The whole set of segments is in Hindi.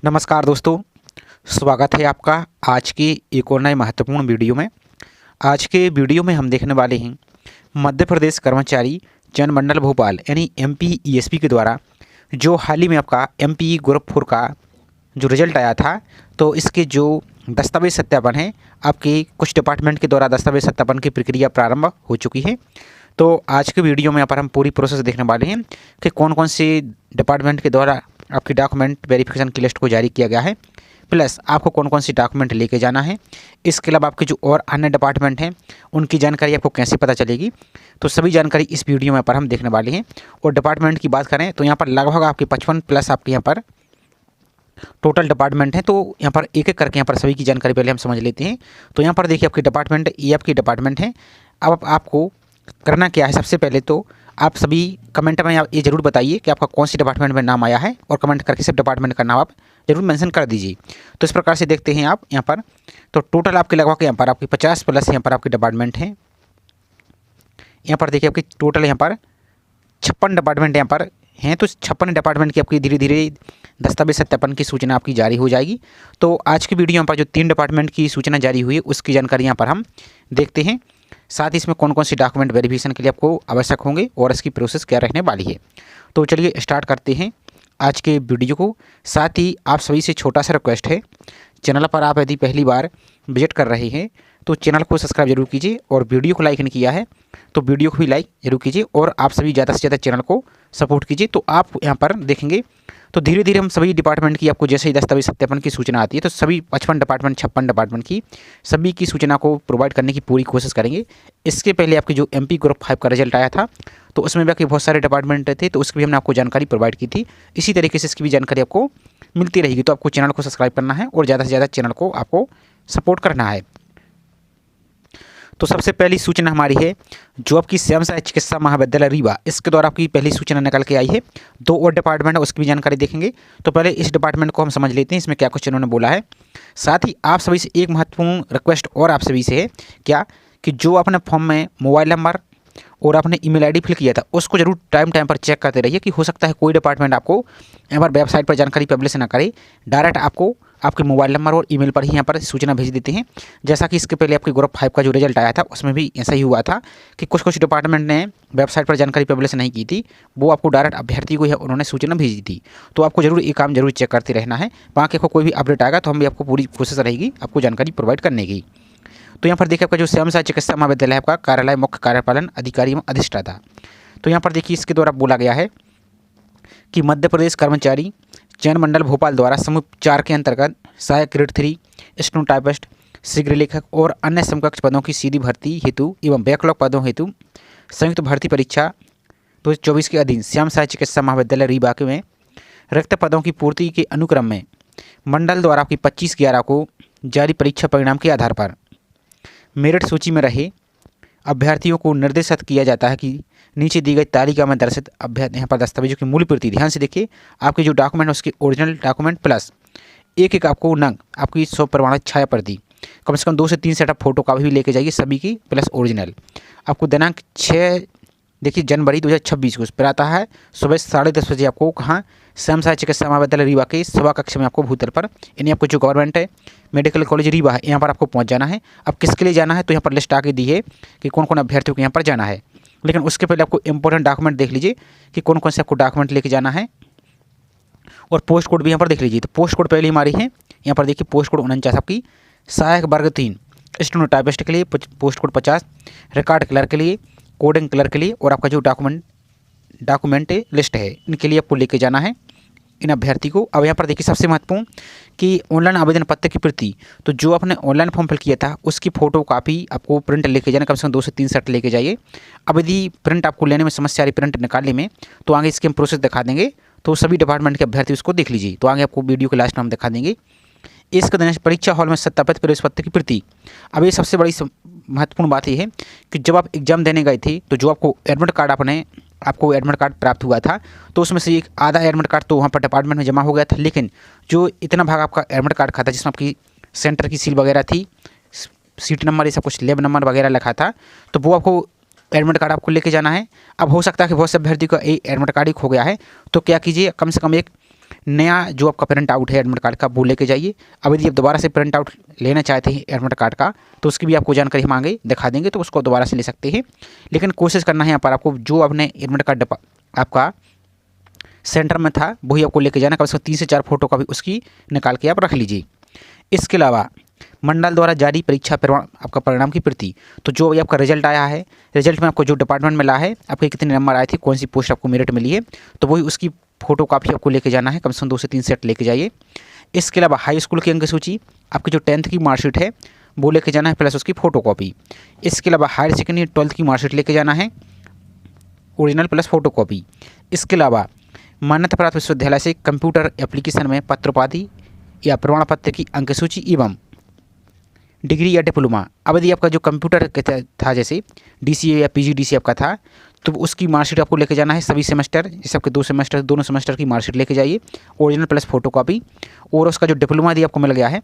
नमस्कार दोस्तों, स्वागत है आपका आज की एक और नए महत्वपूर्ण वीडियो में। आज के वीडियो में हम देखने वाले हैं मध्य प्रदेश कर्मचारी चयन मंडल भोपाल यानी MPESP के द्वारा जो हाल ही में आपका MPE ग्रुप 4 का जो रिजल्ट आया था, तो इसके जो दस्तावेज सत्यापन है, आपके कुछ डिपार्टमेंट के द्वारा दस्तावेज सत्यापन की प्रक्रिया प्रारंभ हो चुकी है। तो आज के वीडियो में यहाँ पर हम पूरी प्रोसेस देखने वाले हैं कि कौन कौन से डिपार्टमेंट के द्वारा आपकी डॉक्यूमेंट वेरिफिकेशन की लिस्ट को जारी किया गया है, प्लस आपको कौन कौन सी डॉक्यूमेंट लेके जाना है। इसके अलावा आपके जो और अन्य डिपार्टमेंट हैं उनकी जानकारी आपको कैसे पता चलेगी, तो सभी जानकारी इस वीडियो में पर हम देखने वाले हैं। और डिपार्टमेंट की बात करें तो यहाँ पर लगभग आपके 55 प्लस आपके यहाँ पर टोटल डिपार्टमेंट हैं। तो यहाँ पर एक एक करके यहाँ पर सभी की जानकारी पहले हम समझ लेते हैं। तो यहाँ पर देखिए आपकी डिपार्टमेंट, ये आपकी डिपार्टमेंट है। अब आपको करना क्या है, सबसे पहले तो आप सभी कमेंट में आप ये ज़रूर बताइए कि आपका कौन सी डिपार्टमेंट में नाम आया है, और कमेंट करके सब डिपार्टमेंट का नाम आप जरूर मेंशन कर दीजिए। तो इस प्रकार से देखते हैं आप यहाँ पर, तो टोटल आपके लगभग यहाँ पर आपकी 50 प्लस यहाँ पर आपके डिपार्टमेंट हैं। यहाँ पर देखिए आपकी टोटल यहाँ पर 56 डिपार्टमेंट यहाँ पर हैं। तो 56 डिपार्टमेंट की आपकी धीरे धीरे दस्तावेज सत्यापन की सूचना आपकी जारी हो जाएगी। तो आज की वीडियो पर जो 3 डिपार्टमेंट की सूचना जारी हुई है उसकी जानकारी यहाँ पर हम देखते हैं, साथ ही इसमें कौन कौन सी डॉक्यूमेंट वेरिफिकेशन के लिए आपको आवश्यक होंगे और इसकी प्रोसेस क्या रहने वाली है। तो चलिए स्टार्ट करते हैं आज के वीडियो को। साथ ही आप सभी से छोटा सा रिक्वेस्ट है, चैनल पर आप यदि पहली बार विजिट कर रहे हैं तो चैनल को सब्सक्राइब जरूर कीजिए, और वीडियो को लाइक नहीं किया है तो वीडियो को भी लाइक जरूर कीजिए, और आप सभी ज़्यादा से ज़्यादा चैनल को सपोर्ट कीजिए। तो आप यहाँ पर देखेंगे तो धीरे धीरे हम सभी डिपार्टमेंट की आपको जैसे ही दस्तावेज सत्यापन की सूचना आती है तो सभी 55 डिपार्टमेंट 56 डिपार्टमेंट की सभी की सूचना को प्रोवाइड करने की पूरी कोशिश करेंगे। इसके पहले आपके जो MP ग्रुप 5 का रिजल्ट आया था तो उसमें भी आपके बहुत सारे डिपार्टमेंट थे, तो उसकी भी हमने आपको जानकारी प्रोवाइड की थी। इसी तरीके से इसकी भी जानकारी आपको मिलती रहेगी। तो आपको चैनल को सब्सक्राइब करना है और ज़्यादा से ज़्यादा चैनल को आपको सपोर्ट करना है। तो सबसे पहली सूचना हमारी है जो आपकी स्वयं सहायता चिकित्सा महाविद्यालय रीवा, इसके द्वारा आपकी पहली सूचना निकल के आई है। 2 और डिपार्टमेंट है, उसकी भी जानकारी देखेंगे। तो पहले इस डिपार्टमेंट को हम समझ लेते हैं, इसमें क्या कुछ इन्होंने बोला है। साथ ही आप सभी से एक महत्वपूर्ण रिक्वेस्ट और आप सभी से है क्या, कि जो आपने फॉर्म में मोबाइल नंबर और आपने email ID फिल किया था उसको जरूर टाइम पर चेक करते रहिए, कि हो सकता है कोई डिपार्टमेंट आपको यहाँ पर वेबसाइट पर जानकारी पब्लिश ना करे, डायरेक्ट आपको आपके मोबाइल नंबर और ईमेल पर ही यहाँ पर सूचना भेज देते हैं। जैसा कि इसके पहले आपके ग्रुप 5 का जो रिजल्ट आया था उसमें भी ऐसा ही हुआ था कि कुछ डिपार्टमेंट ने वेबसाइट पर जानकारी पब्लिश नहीं की थी, वो आपको डायरेक्ट अभ्यर्थी को उन्होंने सूचना भेजी थी। तो आपको जरूर ये काम जरूर चेक करते रहना है। बाकी को कोई भी अपडेट आएगा तो हम भी आपको पूरी कोशिश रहेगी आपको जानकारी प्रोवाइड करने की। तो यहाँ पर देखिए आपका जो स्वयं सहायता चिकित्सा महाविद्यालय है आपका कार्यालय मुख्य कार्यपालन अधिकारी एवं अधिष्ठाता। तो यहाँ पर देखिए इसके द्वारा बोला गया है कि मध्य प्रदेश कर्मचारी चयन मंडल भोपाल द्वारा समूह 4 के अंतर्गत सहायक ग्रेड 3 स्टेनोटाइपिस्ट, शीघ्र लेखक और अन्य समकक्ष पदों की सीधी भर्ती हेतु एवं बैकलॉग पदों हेतु संयुक्त भर्ती परीक्षा 2024 के अधीन श्याम सहायता चिकित्सा महाविद्यालय रीवा के में रिक्त पदों की पूर्ति के अनुक्रम में मंडल द्वारा आपकी 25/11 को जारी परीक्षा परिणाम के आधार पर मेरिट सूची में रहे अभ्यर्थियों को निर्देशित किया जाता है कि नीचे दी गई तालिका में दर्शित अभ्यर्थी यहाँ पर दस्तावेजों की मूल प्रति, ध्यान से देखिए, आपके जो डॉक्यूमेंट है उसके ओरिजिनल डॉक्यूमेंट प्लस एक आपको नंग आपकी 100 प्रमाणित छाया प्रति, कम से कम 2 से 3 सेट फोटो का भी लेके जाइए सभी की, प्लस ओरिजिनल। आपको दिनांक 6 देखिए जनवरी 2026 को प्रातः है सुबह 10:30 बजे आपको कहाँ स्वयं सहायता चिकित्सा महाविद्यालय रीवा के सभा कक्ष में आपको भूतल पर, यानी आपको जो गवर्नमेंट है मेडिकल कॉलेज रीवा है यहाँ पर आपको पहुँच जाना है। अब किसके लिए जाना है तो यहाँ पर लिस्ट आके दी है कि कौन कौन अभ्यर्थियों को यहाँ पर जाना है, लेकिन उसके पहले आपको इंपॉर्टेंट डॉक्यूमेंट देख लीजिए कि कौन कौन से आपको डॉक्यूमेंट लेके जाना है, और पोस्ट कोड भी यहाँ पर देख लीजिए। तो पोस्ट कोड पहले हमारी है, यहाँ पर देखिए पोस्ट कोड 49 आपकी सहायक वर्ग 3 स्टेनोटाइपिस्ट के लिए, पोस्ट कोड 50 रिकॉर्ड क्लर्क के लिए, कोडिंग क्लर्क के लिए, और आपका जो डॉक्यूमेंट लिस्ट है इनके लिए आपको लेके जाना है इन अभ्यर्थी को। अब यहाँ पर देखिए सबसे महत्वपूर्ण कि ऑनलाइन आवेदन पत्र की प्रति, तो जो आपने ऑनलाइन फॉर्म फिल किया था उसकी फ़ोटो कापी आपको प्रिंट लेके जाना, कम से कम 2 से 3 सेट लेके जाइए। अब यदि प्रिंट आपको लेने में समस्या आ रही प्रिंट निकालने में, तो आगे इसके हम प्रोसेस दिखा देंगे, तो सभी डिपार्टमेंट के अभ्यर्थी उसको देख लीजिए। तो आगे आपको वीडियो के लास्ट में हम दिखा देंगे। इसके दिन परीक्षा हॉल में सत्यापित प्रवेश पत्र की प्रति। अब ये सबसे बड़ी महत्वपूर्ण बात यह है कि जब आप एग्जाम देने गए थे तो जो आपको एडमिट कार्ड आपको एडमिट कार्ड प्राप्त हुआ था, तो उसमें से एक आधा एडमिट कार्ड तो वहाँ पर डिपार्टमेंट में जमा हो गया था, लेकिन जो इतना भाग आपका एडमिट कार्ड खाता जिसमें आपकी सेंटर की सील वगैरह थी, सीट नंबर, ये सब कुछ लैब नंबर वगैरह लिखा था, तो वो आपको एडमिट कार्ड आपको लेके जाना है। अब हो सकता है कि बहुत से अभ्यर्थी का एडमिट कार्ड ही खो गया है, तो क्या कीजिए, कम से कम एक नया जो आपका प्रिंट आउट है एडमिट कार्ड का वो लेके जाइए। अब यदि आप दोबारा से प्रिंट आउट लेना चाहते हैं एडमिट कार्ड का तो उसकी भी आपको जानकारी हम आगे दिखा देंगे, तो उसको दोबारा से ले सकते हैं। लेकिन कोशिश करना है यहाँ पर आपको जो अपने एडमिट कार्ड आपका सेंटर में था वही आपको लेके जाना, कम से कम 3 से 4 फोटो का भी उसकी निकाल के आप रख लीजिए। इसके अलावा मंडल द्वारा जारी परीक्षा आपका परिणाम की प्रति, तो जो आपका रिजल्ट आया है, रिजल्ट में आपको जो डिपार्टमेंट मिला है, आपके कितने नंबर आए थे, कौन सी पोस्ट आपको मेरिट मिली है, तो वही उसकी फोटो कापी आपको लेके जाना है, कम से कम 2 से 3 सेट लेके जाइए। इसके अलावा हाई स्कूल की अंक सूची, आपकी जो 10th की मार्कशीट है वो लेके जाना है, प्लस उसकी फ़ोटो कॉपी। इसके अलावा हायर सेकेंडरी 12th की मार्कशीट लेके जाना है, ओरिजिनल प्लस फ़ोटो कॉपी। इसके अलावा मान्यता प्राप्त विश्वविद्यालय से कंप्यूटर एप्लीकेशन में पत्रोपाधि या प्रमाण पत्र की अंक सूची एवं डिग्री या डिप्लोमा। अब यदि आपका जो कंप्यूटर था जैसे DCA या PGDC आपका था, तो उसकी मार्कशीट आपको लेके जाना है सभी सेमेस्टर, जैसे आपके 2 सेमेस्टर, दोनों सेमेस्टर की मार्कशीट लेके जाइए, ओरिजिनल प्लस फ़ोटो कॉपी। और उसका जो डिप्लोमा यदि आपको मिल गया है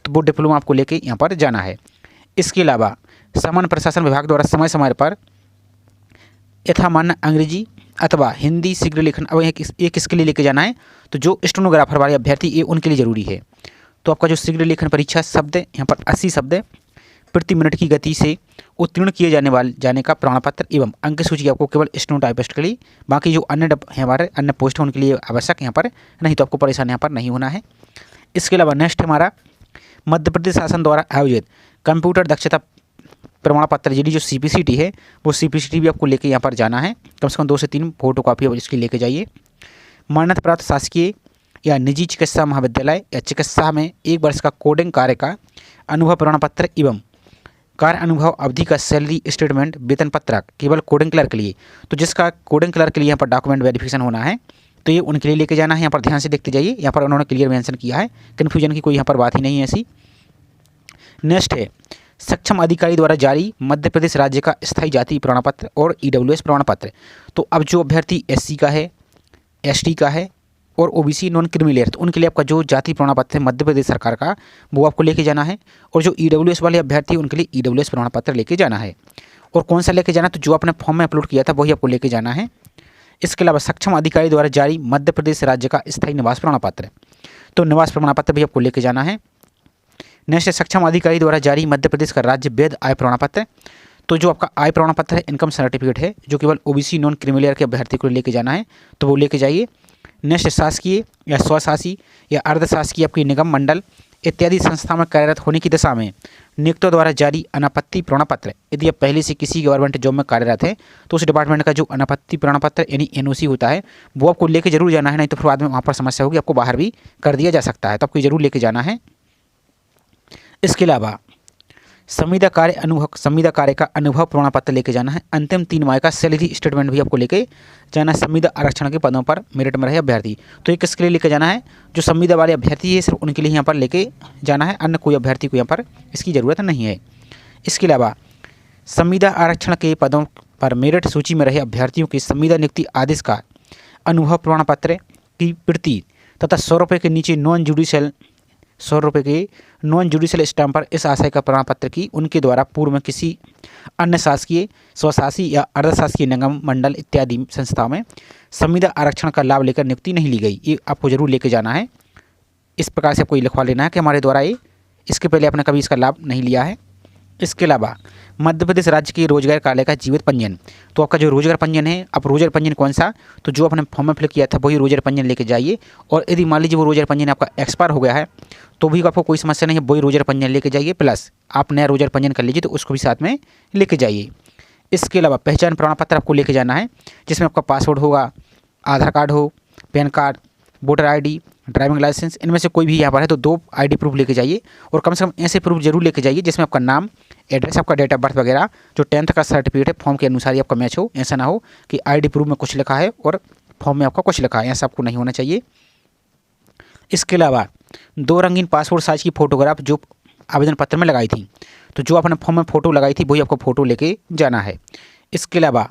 तो वो डिप्लोमा आपको लेके यहाँ पर जाना है। इसके अलावा सामान्य प्रशासन विभाग द्वारा समय समय पर यथामान्य अंग्रेजी अथवा हिंदी शीघ्र लेखन, अब एक किसके लिए लेके जाना है, तो जो स्टेनोग्राफर वाले अभ्यर्थी ये उनके लिए ज़रूरी है। तो आपका जो शीघ्र लेखन परीक्षा शब्द यहाँ पर 80 शब्द प्रति मिनट की गति से उत्तीर्ण किए जाने का प्रमाण पत्र एवं अंक सूची आपको केवल स्टेनो टाइपिस्ट के लिए, बाकी जो अन्य हमारे अन्य पोस्ट हैं उनके लिए आवश्यक यहाँ पर नहीं, तो आपको परेशान यहाँ पर नहीं होना है। इसके अलावा नेक्स्ट हमारा मध्य प्रदेश शासन द्वारा आयोजित कंप्यूटर दक्षता प्रमाण पत्र यदि जो CPCT है वो CPCT भी आपको लेके यहाँ पर जाना है, कम से कम 2 से 3 फोटो कापी अब इसकी लेके जाइए। मान्यता प्राप्त शासकीय या निजी चिकित्सा महाविद्यालय या चिकित्सा में 1 वर्ष का कोडिंग कार्य का अनुभव प्रमाण पत्र एवं कार्य अनुभव अवधि का सैलरी स्टेटमेंट वेतन पत्रक केवल कोडिंग क्लर्क के लिए, तो जिसका कोडिंग क्लर्क के लिए यहाँ पर डॉक्यूमेंट वेरिफिकेशन होना है तो ये उनके लिए लेके जाना है। यहाँ पर ध्यान से देखते जाइए, यहाँ पर उन्होंने क्लियर मेंशन किया है, कन्फ्यूजन की कोई यहाँ पर बात ही नहीं है ऐसी। नेक्स्ट है सक्षम अधिकारी द्वारा जारी मध्य प्रदेश राज्य का स्थायी जाति प्रमाण पत्र और EWS प्रमाण पत्र। तो अब जो अभ्यर्थी SC का है, ST का है और OBC नॉन क्रीमी, तो उनके लिए आपका जो जाति प्रमाण पत्र है मध्य प्रदेश सरकार का वो आपको लेके जाना है। और जो EWS वाले अभ्यर्थी उनके लिए EWS प्रमाण पत्र लेके जाना है। और कौन सा लेके जाना, तो जो आपने फॉर्म में अपलोड किया था वही आपको लेके जाना है। इसके अलावा सक्षम अधिकारी द्वारा जारी मध्य प्रदेश राज्य का स्थायी निवास प्रमाण पत्र, तो निवास प्रमाण पत्र भी आपको लेके जाना है। नेक्स्ट सक्षम अधिकारी द्वारा जारी मध्य प्रदेश का राज्य वैध आय प्रमाण पत्र, तो जो आपका आय प्रमाण पत्र है, इनकम सर्टिफिकेट है, जो केवल OBC नॉन क्रीमी के अभ्यर्थी को लेके जाना है, तो वो लेके जाइए। नेक्स्ट शासकीय या स्वशासी या अर्धशासकीय आपकी निगम मंडल इत्यादि संस्था में कार्यरत होने की दशा में नियुक्तों द्वारा जारी अनापत्ति प्रमाण पत्र, यदि आप पहले से किसी गवर्नमेंट जॉब में कार्यरत है तो उस डिपार्टमेंट का जो अनापत्ति प्रमाण पत्र यानी NOC होता है वो आपको लेके जरूर जाना है, नहीं तो फिर बाद में वहाँ पर समस्या होगी, आपको बाहर भी कर दिया जा सकता है, तो आपको जरूर लेके जाना है। इसके अलावा संविदा कार्य का अनुभव प्रमाण पत्र लेके जाना है। अंतिम 3 माह का सैलरी स्टेटमेंट भी आपको लेके जाना है संविदा आरक्षण के पदों पर मेरिट में रहे अभ्यर्थी। तो ये किसके लिए लेके जाना है, जो संविदा वाले अभ्यर्थी है सिर्फ उनके लिए यहाँ पर लेके जाना है, अन्य कोई अभ्यर्थी को यहाँ पर इसकी ज़रूरत नहीं है। इसके अलावा संविदा आरक्षण के पदों पर मेरिट सूची में रहे अभ्यर्थियों के संविदा नियुक्ति आदेश का अनुभव प्रमाण पत्र की प्रति तथा 100 रुपये के नीचे नॉन जुडिशियल स्टैम्प पर इस आशय का प्रमाण पत्र की उनके द्वारा पूर्व में किसी अन्य शासकीय, स्वशासी या अर्धशासकीय निगम मंडल इत्यादि संस्थाओं में संविदा आरक्षण का लाभ लेकर नियुक्ति नहीं ली गई, ये आपको जरूर लेके जाना है। इस प्रकार से आपको ये लिखवा लेना है कि हमारे द्वारा ये इसके पहले आपने कभी इसका लाभ नहीं लिया है। इसके अलावा मध्य प्रदेश राज्य के रोजगार कार्यालय का जीवित पंजीयन, तो आपका जो रोजगार पंजीयन है, आप रोजगार पंजीयन कौन सा, तो जो आपने फॉर्म में फिल किया था वही रोजगार पंजीयन लेके जाइए। और यदि मान लीजिए वो रोजगार पंजीयन आपका एक्सपायर हो गया है तो भी आपको कोई समस्या नहीं है, वही रोजगार पंजीयन लेके जाइए, प्लस आप नया रोजगार पंजीयन कर लीजिए तो उसको भी साथ में लेके जाइए। इसके अलावा पहचान प्रमाण पत्र आपको लेके जाना है, जिसमें आपका पासपोर्ट होगा, आधार कार्ड हो, PAN card, voter ID, driving licence, इनमें से कोई भी यहाँ पर है तो 2 ID प्रूफ लेके जाइए। और कम से कम ऐसे प्रूफ जरूर लेके जाइए जिसमें आपका नाम, एड्रेस, आपका डेट ऑफ बर्थ वगैरह, जो 10th का सर्टिफिकेट है फॉर्म के अनुसार ही आपका मैच हो। ऐसा ना हो कि ID प्रूफ में कुछ लिखा है और फॉर्म में आपका कुछ लिखा है, ऐसा आपको नहीं होना चाहिए। इसके अलावा 2 रंगीन पासपोर्ट साइज की फ़ोटोग्राफ जो आवेदन पत्र में लगाई थी, तो जो आपने फॉर्म में फ़ोटो लगाई थी वही आपको फ़ोटो लेके जाना है। इसके अलावा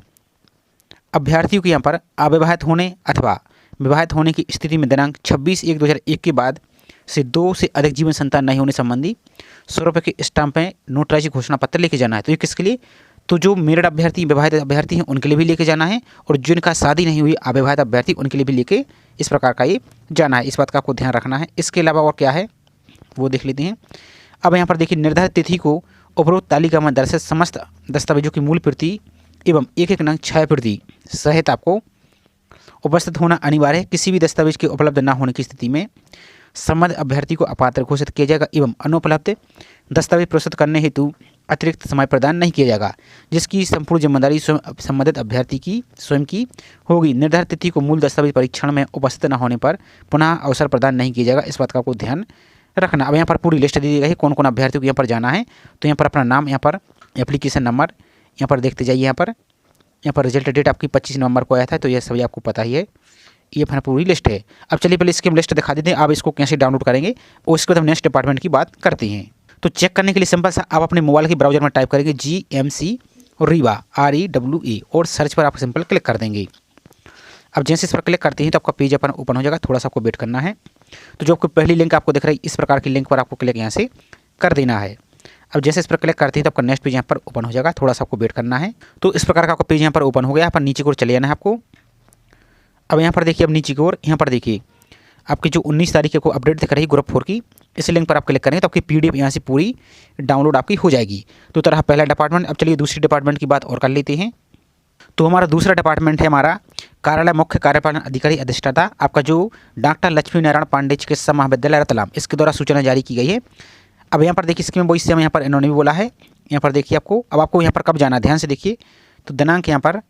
अभ्यर्थियों के यहाँ पर अविवाहित होने अथवा विवाहित होने की स्थिति में दिनांक 26/1/2001 के बाद से 2 से अधिक जीवन संतान नहीं होने संबंधी 100 रुपये के स्टाम्प में नोटराइज घोषणा पत्र लेके जाना है। तो ये किसके लिए, तो जो मेरिट अभ्यर्थी विवाहित अभ्यर्थी हैं उनके लिए भी लेके जाना है, और जिनका शादी नहीं हुई अविवाहित अभ्यर्थी उनके लिए भी लेके इस प्रकार का ये जाना है। इस बात का आपको ध्यान रखना है। इसके अलावा और क्या है वो देख लेते हैं। अब यहाँ पर देखिए, निर्धारित तिथि को उपरोक्त तालिका में दर्शित समस्त दस्तावेजों की मूल प्रति एवं एक नंग छाया प्रति सहित आपको उपस्थित होना अनिवार्य है। किसी भी दस्तावेज के उपलब्ध न होने की स्थिति में संबंधित अभ्यर्थी को अपात्र घोषित किया जाएगा एवं अनुपलब्ध दस्तावेज प्रस्तुत करने हेतु अतिरिक्त समय प्रदान नहीं किया जाएगा, जिसकी संपूर्ण जिम्मेदारी स्वयं संबंधित अभ्यर्थी की स्वयं की होगी। निर्धारित तिथि को मूल दस्तावेज परीक्षण में उपस्थित न होने पर पुनः अवसर प्रदान नहीं किया जाएगा। इस बात का आपको ध्यान रखना। अब यहाँ पर पूरी लिस्ट दी गई है कौन कौन अभ्यर्थियों को यहाँ पर जाना है। तो यहाँ पर अपना नाम, यहाँ पर एप्लीकेशन नंबर यहाँ पर देखते जाइए। यहाँ पर रिजल्ट डेट आपकी 25 नवंबर को आया था, तो यह सभी आपको पता ही है। ये अपना पूरी लिस्ट है। अब चलिए पहले इसकी हम लिस्ट दिखा देते हैं, आप इसको कैसे डाउनलोड करेंगे और उसके बाद हम नेक्स्ट डिपार्टमेंट की बात करते हैं। तो चेक करने के लिए सिंपल सा आप अपने मोबाइल के ब्राउजर में टाइप करेंगे GMC REWA REWA और सर्च पर आप सिंपल क्लिक कर देंगे। अब जैसे इस पर क्लिक करते हैं तो आपका पेज अपन ओपन हो जाएगा। थोड़ा सा आपको वेट करना है। तो जो आपको पहली लिंक आपको दिख रही है, इस प्रकार की लिंक पर आपको क्लिक यहाँ से कर देना है। अब जैसे इस पर क्लिक करते हैं तो आपका नेक्स्ट पेज यहाँ पर ओपन हो जाएगा। थोड़ा सा आपको वेट करना है। तो इस प्रकार का आपका पेज यहाँ पर ओपन हो गया। यहाँ पर नीचे की ओर चले जाना है आपको। अब यहाँ पर देखिए, अब नीचे की ओर यहाँ पर देखिए आपकी जो 19 तारीख को अपडेट दिख रही है ग्रुप 4 की, इस लिंक पर आप क्लिक करेंगे तो आपकी PDF यहाँ से पूरी डाउनलोड आपकी हो जाएगी। तो तरह पहला डिपार्टमेंट। अब चलिए दूसरी डिपार्टमेंट की बात और कर लेते हैं। तो हमारा दूसरा डिपार्टमेंट है हमारा कार्यालय मुख्य कार्यपालन अधिकारी अधिष्ठाता, आपका जो डॉक्टर लक्ष्मी नारायण पांडे चिकित्सा महाविद्यालय रतलाम, इसके द्वारा सूचना जारी की गई है। अब यहाँ पर देखिए इसके में वही सेम यहाँ पर इन्होंने भी बोला है। यहाँ पर देखिए आपको, अब आपको यहाँ पर कब जाना है ध्यान से देखिए। तो दिनांक यहाँ पर,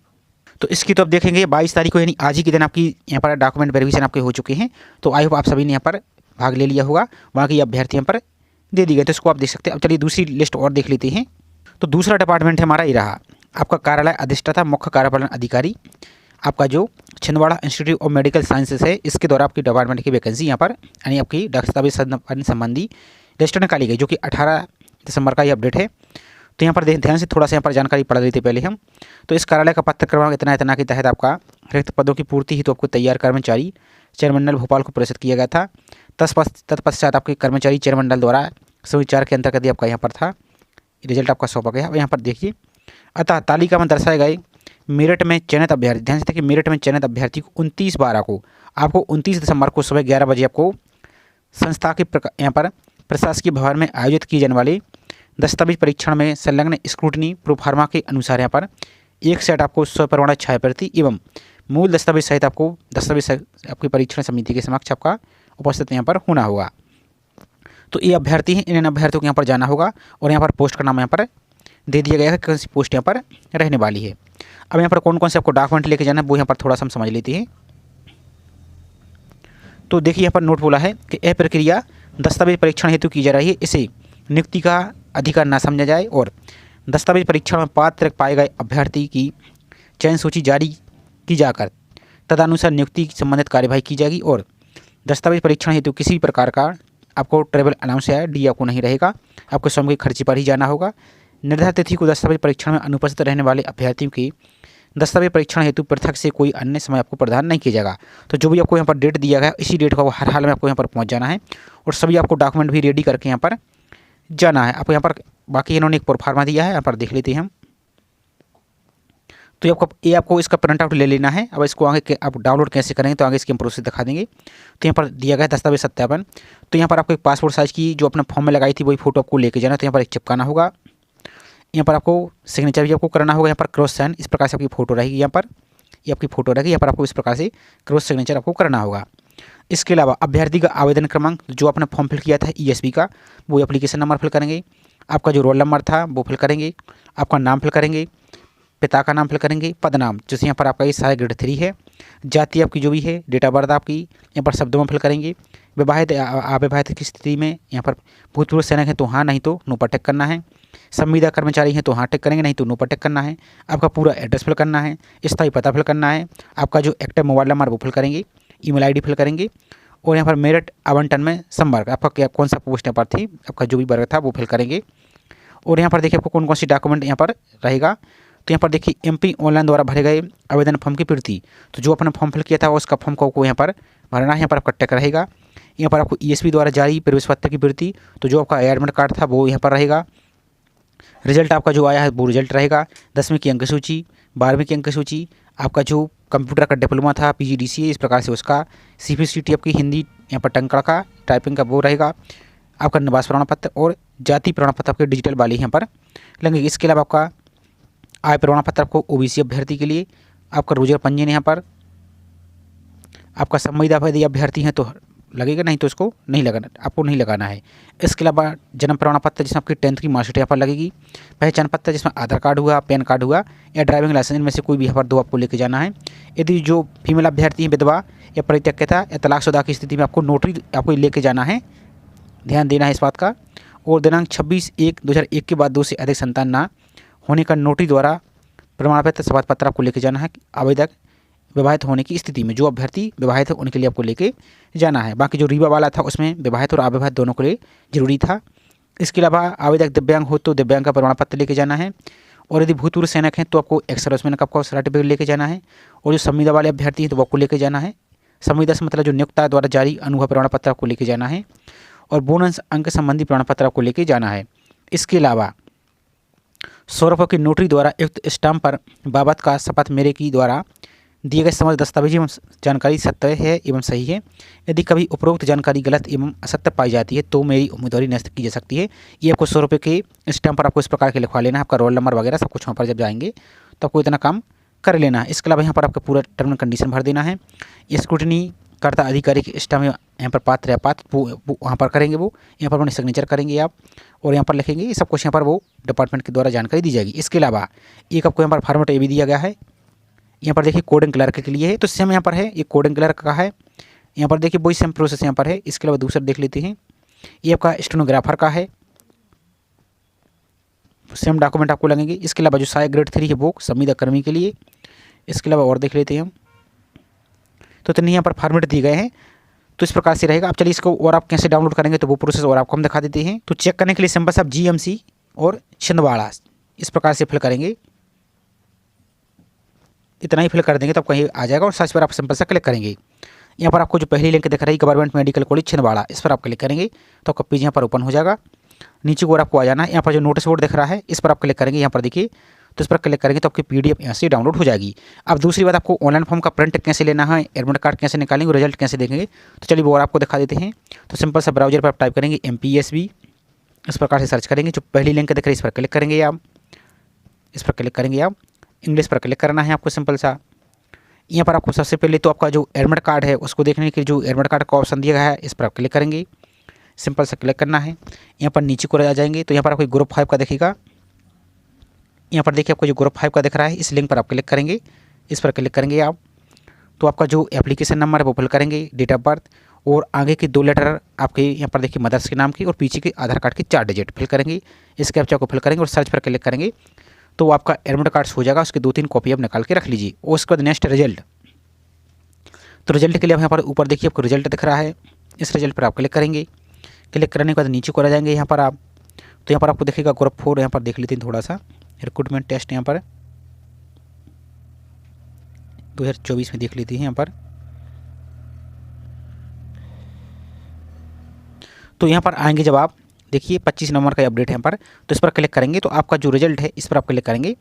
तो इसकी तो अब देखेंगे 22 तारीख को, यानी आज ही के दिन आपकी यहाँ पर डॉक्यूमेंट वेरिफिकेशन आपके हो चुके हैं। तो आई होप आप सभी ने यहाँ पर भाग ले लिया होगा। वहाँ के अभ्यर्थी यहाँ पर दे दी गए, तो इसको आप देख सकते हैं। अब चलिए दूसरी लिस्ट और देख लेते हैं। तो दूसरा डिपार्टमेंट हमारा ये रहा, आपका कार्यालय अधिष्ठाता मुख्य कार्यपालन अधिकारी, आपका जो Chhindwara institute of medical sciences है, इसके द्वारा आपकी डिपार्टमेंट की वैकेंसी यहाँ पर यानी आपकी दस्तावेज संबंधी लिस्ट निकाली गई, जो कि 18 दिसंबर का ये अपडेट है। तो यहाँ पर ध्यान से थोड़ा सा यहाँ पर जानकारी पढ़ लेते पहले हम। तो इस कार्यालय का पत्र क्रमांक इतना के तहत आपका रिक्त पदों की पूर्ति हेतु आपको तैयार कर्मचारी चयन मंडल भोपाल को प्रेषित किया गया था। तत्पश्चात आपके कर्मचारी चयन मंडल द्वारा सुविचार के अंतर्गत आपका यहाँ पर था रिजल्ट आपका सौंपा गया। अब यहाँ पर देखिए, अतः तालिका में दर्शाए गए मेरिट में चयनित अभ्यर्थी, ध्यान से देखिए, मेरिट में चयनित अभ्यर्थी को 29/12 को आपको 29 दिसंबर को सुबह 11 बजे आपको संस्था के यहाँ पर प्रशासकीय भवन में आयोजित किए जाने वाले दस्तावेज परीक्षण में संलग्न स्क्रूटनी प्रोफार्मा के अनुसार यहाँ पर एक सेट आपको 100 परमाणु छाया प्रति एवं मूल दस्तावेज सहित आपको दस्तावेज आपकी परीक्षण समिति के समक्ष आपका उपस्थित यहाँ पर होना होगा। तो ये अभ्यर्थी हैं, इन अभ्यर्थियों को यहाँ पर जाना होगा और यहाँ पर पोस्ट का नाम यहाँ पर दे दिया गया है, कौन सी पोस्ट यहाँ पर रहने वाली है। अब यहाँ पर कौन कौन से आपको डॉक्यूमेंट लेके जाना है वो यहाँ पर थोड़ा सा हम समझ लेते हैं। तो देखिए यहाँ पर नोट बोला है कि यह प्रक्रिया दस्तावेज परीक्षण हेतु की जा रही है, इसे नियुक्ति का अधिकार न समझा जाए और दस्तावेज परीक्षण में पात्र पाए गए अभ्यर्थी की चयन सूची जारी की जाकर तदनुसार नियुक्ति संबंधित कार्यवाही की जाएगी और दस्तावेज परीक्षण हेतु किसी प्रकार का आपको ट्रैवल अलाउंस या डी आपको नहीं रहेगा, आपको स्वयं के खर्चे पर ही जाना होगा। निर्धारित तिथि को दस्तावेज परीक्षण में अनुपस्थित रहने वाले अभ्यर्थियों की दस्तावेज परीक्षण हेतु पृथक से कोई अन्य समय आपको प्रदान नहीं किया जाएगा। तो जो भी आपको यहाँ पर डेट दिया गया इसी डेट को हर हाल में आपको यहाँ पर पहुँच जाना है और सभी आपको डॉक्यूमेंट भी रेडी करके यहाँ पर जाना है। आपको यहाँ पर बाकी इन्होंने एक प्रोफार्मा दिया है, यहाँ पर देख लेते हैं हम। तो आपको इसका प्रिंट आउट ले लेना है। अब इसको आगे आप डाउनलोड कैसे करेंगे तो आगे इसकी हम प्रोसेस दिखा देंगे। तो यहाँ पर दिया गया है दस्तावेज सत्यापन। तो यहाँ पर आपको एक पासपोर्ट साइज़ की जो अपने फॉर्म में लगाई थी वही फोटो आपको लेके जाना। तो यहाँ पर एक चिपकाना होगा, यहाँ पर आपको सिग्नेचर भी आपको करना होगा। यहाँ पर क्रॉस साइन इस प्रकार से आपकी फ़ोटो रहेगी, यहाँ पर ये आपकी फ़ोटो रहेगी, यहाँ पर आपको इस प्रकार से क्रॉस सिग्नेचर आपको करना होगा। इसके अलावा अभ्यर्थी का आवेदन क्रमांक जो आपने फॉर्म फिल किया था ESB का, वो एप्लीकेशन नंबर फिल करेंगे। आपका जो रोल नंबर था वो फिल करेंगे, आपका नाम फिल करेंगे, पिता का नाम फिल करेंगे, पद नाम जैसे यहाँ पर आपका ये सहायक ग्रेड 3 है, जाति आपकी जो भी है, डेट ऑफ बर्थ आपकी यहाँ पर शब्दों में फिल करेंगे। विवाहित अविवाहित की स्थिति में यहाँ पर भूतपूर्व सैनिक है तो हाँ, नहीं तो नो पर टिक करना है। संविदा कर्मचारी हैं तो हाँ टिक करेंगे, नहीं तो नो पर टिक करना है। आपका पूरा एड्रेस फिल करना है, स्थायी पता फिल करना है, आपका जो एक्टिव मोबाइल नंबर वो फिल करेंगे, ईमेल आईडी फिल करेंगे और यहाँ पर मेरिट आवंटन में संवर्ग आपका क्या कौन सा पोस्ट यहाँ पर थी, आपका जो भी वर्ग था वो फिल करेंगे। और यहाँ पर देखिए आपको कौन कौन सी डॉक्यूमेंट यहाँ पर रहेगा। तो यहाँ पर देखिए MP ऑनलाइन द्वारा भरे गए आवेदन फॉर्म की प्रति, तो जो अपने फॉर्म फिल किया था उसका फॉर्म को यहाँ पर भरना है, यहाँ पर आपका टिक रहेगा। यहाँ पर आपको ESB द्वारा जारी प्रवेश पत्र की प्रति, तो जो आपका एडमिट कार्ड था वो यहाँ पर रहेगा। रिजल्ट आपका जो आया है वो रिजल्ट रहेगा। 10वीं की अंक सूची, 12वीं की अंक सूची, आपका जो कंप्यूटर का डिप्लोमा था PGDCA, इस प्रकार से उसका CPCT आपकी हिंदी यहाँ पर टंकड़ का टाइपिंग का वो रहेगा। आपका निवास प्रमाण पत्र और जाति प्रमाण पत्र आपके डिजिटल वाले यहाँ पर लेंगे। इसके अलावा आपका आय प्रमाण पत्र आपको OBC अभ्यर्थी के लिए, आपका रोजगार पंजीयन यहाँ पर आपका संविदा यदि अभ्यर्थी हैं तो लगेगा, नहीं तो इसको नहीं लगाना, आपको नहीं लगाना है। इसके अलावा जन्म प्रमाण पत्र जिसमें आपकी 10th की मार्कशीट यहाँ पर लगेगी। पहचान पत्र जिसमें आधार कार्ड हुआ, पैन कार्ड हुआ या ड्राइविंग लाइसेंस, इनमें से कोई भी यहाँ पर 2 आपको लेके जाना है। यदि जो फीमेल अभ्यर्थी हैं विधवा या परित्यक्ता या तलाकशुदा की स्थिति में आपको नोटरी आपको लेके जाना है, ध्यान देना है इस बात का। और दिनांक 26/1/2001 के बाद 2 से अधिक संतान ना होने का नोटरी द्वारा प्रमाण पत्र शपथ पत्र आपको लेके जाना है। आवेदक विवाहित होने की स्थिति में, जो अभ्यर्थी विवाहित है उनके लिए आपको लेके जाना है। बाकी जो रीवा वाला था उसमें विवाहित और अविवाहित दोनों के लिए जरूरी था। इसके अलावा आवेदक दिव्यांग हो तो दिव्यांग का प्रमाण पत्र लेके जाना है। और यदि भूतपूर्व सैनिक हैं तो आपको एक्स सर्विसमैन का आपको सर्टिफिकेट लेके जाना है। और जो संविदा वाले अभ्यर्थी हैं तो वो आपको लेके जाना है। संविदा से मतलब जो नियोक्ता द्वारा जारी अनुभव प्रमाण पत्र आपको लेके जाना है। और बोनस अंक संबंधी प्रमाण पत्र आपको लेके जाना है। इसके अलावा 100 रुपये की नोटरी द्वारा युक्त स्टाम्प पर बाबत का शपथ मेरे की द्वारा दिए गए समस्त दस्तावेज एवं जानकारी सत्य है एवं सही है। यदि कभी उपरोक्त जानकारी गलत एवं असत्य पाई जाती है तो मेरी उम्मीदवारी निरस्त की जा सकती है। ये आपको 100 रुपये के स्टाम्प पर आपको इस प्रकार के लिखवा लेना है। आपका रोल नंबर वगैरह सब कुछ वहाँ पर जब जाएंगे तो आपको इतना काम कर लेना है। इसके अलावा यहाँ पर आपका पूरा टर्म एंड कंडीशन भर देना है। स्क्रूटनी कर्ता अधिकारी के स्टाम्प यहाँ पर पात्र या पात्र वो वहाँ पर करेंगे, वो यहाँ पर अपने सिग्नेचर करेंगे आप और यहाँ पर लिखेंगे। ये सब कुछ यहाँ पर वो डिपार्टमेंट के द्वारा जानकारी दी जाएगी। इसके अलावा एक आपको यहाँ पर फॉर्मेट ये भी दिया गया है। यहाँ पर देखिए कोडिंग क्लर्क के लिए है तो सेम यहाँ पर है, ये कोडिंग क्लर्क का है। यहाँ पर देखिए वही सेम प्रोसेस यहाँ पर है। इसके अलावा दूसरा देख लेते हैं, ये आपका स्टेनोग्राफर का है, सेम डॉक्यूमेंट आपको लगेंगे। इसके अलावा जो सहायक ग्रेड 3 है वो संविदा कर्मी के लिए। इसके अलावा और देख लेते हैं हम, तो इतने यहाँ पर फॉर्मेट दिए गए हैं। तो इस प्रकार से रहेगा। अब चलिए इसको और आप कैसे डाउनलोड करेंगे तो वो प्रोसेस और आपको हम दिखा देते हैं। तो चेक करने के लिए सिंपल से आप GMC और छिंदवाड़ा इस प्रकार से फिल करेंगे। इतना ही फिल कर देंगे तो आप कहीं आ जाएगा और सर्च पर आप सिंपल से क्लिक करेंगे। यहाँ पर आपको जो पहली लिंक दिख रही है गवर्नमेंट मेडिकल कॉलेज छिंदवाड़ा, इस पर आप क्लिक करेंगे तो आपका पेज यहाँ पर ओपन हो जाएगा। नीचे को और आपको आ जाना है। यहाँ पर जो नोटिस बोर्ड दिख रहा है इस पर आप क्लिक करेंगे। यहाँ पर देखिए तो इस पर क्लिक करेंगे तो आपकी PDF यहाँ से डाउनलोड हो जाएगी। अब दूसरी बात, आपको ऑनलाइन फॉर्म का प्रिंट कैसे लेना है, एडमिट कार्ड कैसे निकालेंगे, रिजल्ट कैसे देखेंगे, तो चलिए वो और आपको दिखा देते हैं। तो सिंपल सा ब्राउजर पर आप टाइप करेंगे MPSB, इस प्रकार से सर्च करेंगे। जो पहली लिंक दिख रही है इस पर क्लिक करेंगे आप, इस पर क्लिक करेंगे आप, इंग्लिश पर क्लिक करना है आपको सिंपल सा। यहाँ पर आपको सबसे पहले तो आपका जो एडमिट कार्ड है उसको देखने के लिए जो एडमिट कार्ड का ऑप्शन दिया गया है इस पर आप क्लिक करेंगे। सिंपल से क्लिक करना है। यहाँ पर नीचे को आ जाएंगे तो यहाँ पर आपको ग्रुप 5 का दिखेगा। यहाँ पर देखिए आपको जो ग्रुप 5 का दिख रहा है इस लिंक पर आप क्लिक करेंगे, इस पर क्लिक करेंगे आप। तो आपका जो एप्लीकेशन नंबर है वो फिल करेंगे, डेट ऑफ बर्थ और आगे के 2 लेटर आपके यहाँ पर देखिए मदर्स के नाम की और पीछे के आधार कार्ड के 4 डिजिट फिल करेंगे। इस कैप्चा को फिल करेंगे और सर्च पर क्लिक करेंगे तो आपका एडमिट कार्ड हो जाएगा। उसके 2-3 कॉपी आप निकाल के रख लीजिए। और उसके बाद नेक्स्ट रिजल्ट, तो रिजल्ट के लिए आप यहाँ पर ऊपर देखिए आपको रिजल्ट दिख रहा है, इस रिजल्ट पर आप क्लिक करेंगे। क्लिक करने के बाद नीचे को आ जाएंगे यहाँ पर आप, तो यहाँ पर आपको दिखेगा ग्रुप 4। यहाँ पर देख लेते हैं थोड़ा सा रिक्रूटमेंट टेस्ट, यहाँ पर 2024 में देख लेते हैं यहाँ पर। तो यहाँ पर आएंगे जब आप देखिए 25 नवंबर का अपडेट है यहाँ पर, तो इस पर क्लिक करेंगे तो आपका जो रिजल्ट है इस पर आप क्लिक करेंगे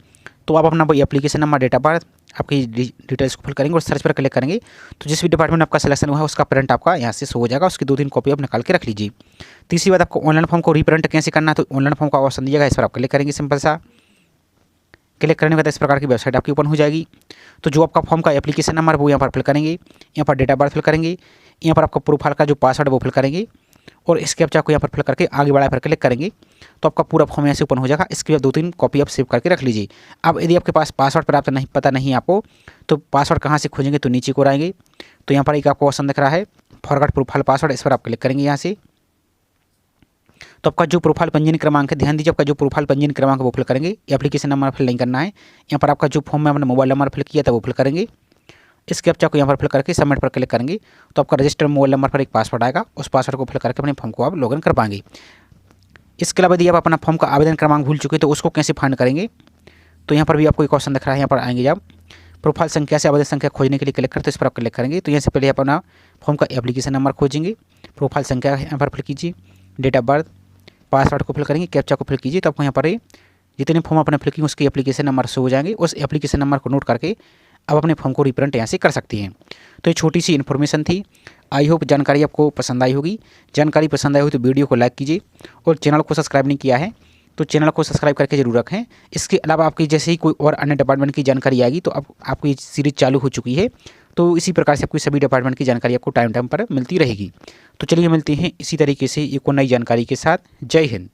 तो आप अपना application number, date of birth, आपकी डिटेल्स को फिल करेंगे और सर्च पर क्लिक करेंगे तो जिस भी डिपार्टमेंट में आपका सिलेक्शन हुआ है उसका प्रिंट आपका यहाँ से शो हो जाएगा। उसकी 2-3 कॉपी आप निकाल के रख लीजिए। तीसरी बात, आपको ऑनलाइन फॉर्म को रीप्रिंट कैसे करना है तो ऑनलाइन फॉर्म का ऑप्शन दिएगा, इस पर आप क्लिक करेंगे। सिंपल सा क्लिक करने के बाद इस प्रकार की वेबसाइट आपकी ओपन हो जाएगी। तो जो आपका फॉर्म का एप्लीकेशन नंबर वो यहाँ पर फिल करेंगे, यहाँ पर डेट ऑफ बर्थ फिल करेंगे, यहाँ पर आपका प्रोफाइल का जो पासवर्ड है वो फिल करेंगे और इस कैप्चा को यहाँ पर फिल करके आगे बढ़ा पर क्लिक करेंगे तो आपका पूरा फॉर्म यहाँ से ओपन हो जाएगा। इसके बाद 2-3 कॉपी आप सेव करके रख लीजिए। अब यदि आपके पास पासवर्ड प्राप्त नहीं पता नहीं आपको तो पासवर्ड कहाँ से खोजेंगे, तो नीचे को आएंगे तो यहाँ पर एक आपको ऑप्शन दिख रहा है फॉरगॉट प्रोफाइल पासवर्ड, इस पर आप क्लिक करेंगे यहाँ से। तो आपका जो प्रोफाइल पंजीयन क्रमांक है, ध्यान दीजिए आपका जो प्रोफाइल पंजीयन क्रमांक वो फिल करेंगे। एप्लीकेशन नंबर फिल नहीं करना है। यहाँ पर आपका जो फॉर्म में आपने मोबाइल नंबर फिल किया था वो फिल करेंगे। इस कैप्चा को यहाँ पर फिल करके सबमिट पर क्लिक करेंगे तो आपका रजिस्टर्ड मोबाइल नंबर पर एक पासवर्ड आएगा, उस पासवर्ड को फिल करके अपने फॉर्म को आप लॉगिन कर पाएंगे। इसके अलावा यदि आप अपना फॉर्म का आवेदन क्रमांक भूल चुके तो उसको कैसे फाइंड करेंगे, तो यहाँ पर भी आपको एक ऑप्शन दिख रहा है। यहाँ पर आएंगे जब प्रोफाइल संख्या से आवेदन संख्या खोजने के लिए क्लिक करते तो इस पर आप क्लिक करेंगे तो यहाँ से पहले अपना फॉर्म का एप्लीकेशन नंबर खोजेंगे, प्रोफाइल संख्या यहाँ पर फिल कीजिए, डेट ऑफ बर्थ, पासवर्ड को फिल करेंगे, कैप्चा को फिल कीजिए तो आपको यहाँ पर जितने फॉर्म आपने फिल किए उसके एप्लीकेशन नंबर शो हो जाएंगे। उस एप्लीकेशन नंबर को नोट करके आप अपने फॉर्म को रिप्रिंट यहाँ से कर सकती हैं। तो ये छोटी सी इन्फॉर्मेशन थी। आई होप जानकारी आपको पसंद आई होगी। जानकारी पसंद आई हो तो वीडियो को लाइक कीजिए और चैनल को सब्सक्राइब नहीं किया है तो चैनल को सब्सक्राइब करके जरूर रखें। इसके अलावा आपकी जैसे ही कोई और अन्य डिपार्टमेंट की जानकारी आएगी तो अब आपको ये सीरीज चालू हो चुकी है, तो इसी प्रकार से आपको सभी डिपार्टमेंट की जानकारी आपको टाइम टाइम पर मिलती रहेगी। तो चलिए मिलते हैं इसी तरीके से एक और नई जानकारी के साथ। जय हिंद।